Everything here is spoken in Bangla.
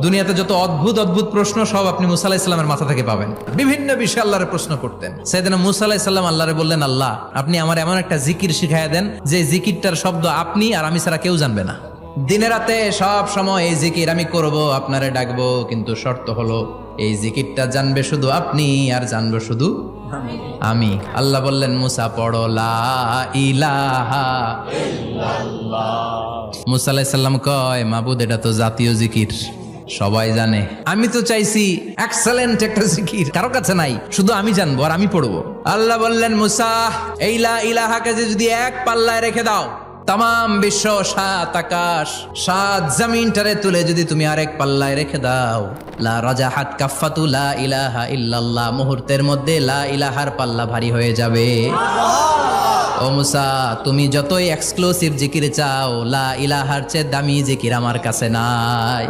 দুনিয়াতে যত অদ্ভুত অদ্ভুত প্রশ্ন সব আপনি মুসা আলাইহিস সালামের মাথা থেকে পাবেন। বিভিন্ন বিষয়ে আল্লাহরে প্রশ্ন করতেন। সাইয়েদনা মুসা আলাইহিস সালাম আল্লাহরে বললেন, আল্লাহ আপনি আমার এমন একটা জিকির শিখাইয়া দেন যে জিকিরটার শব্দ আপনি আর আমি ছাড়া কেউ জানবে না। দিনে রাতে সব সময় এই জিকির আমি করব, আপনারে ডাকবো, কিন্তু শর্ত হলো এই জিকিরটা জানবে শুধু আপনি আর জানবো শুধু আমি। আল্লাহ বললেন, মুসা পড়ো লা ইলাহা ইল্লাল্লাহ। মুসা আলাইহিস সালাম কয়, মাবুদ এটা তো জাতীয় জিকির, সবাই জানে। আমি তো চাইছি এক্সেলেন্ট একটা জিকির, কারো কাছে নাই, শুধু আমি জানবো আর আমি পড়বো। আল্লাহ বললেন, মুসা এই লা ইলাহাকে যদি এক পাল্লায় রেখে দাও, তাম বিশ্ব, 7 আকাশ 7 জমিনটারে তুলে যদি তুমি আরেক পাল্লায় রেখে দাও, লা রাজাহাত কাফাতু লা ইলাহা ইল্লাল্লাহ, মুহূর্তের মধ্যে লা ইলাহার পাল্লা ভারী হয়ে যাবে। ও মুসা, তুমি যতই এক্সক্লুসিভ জিকির চাও, লা ইলাহার চেয়ে দামি জিকির আমার কাছে নাই।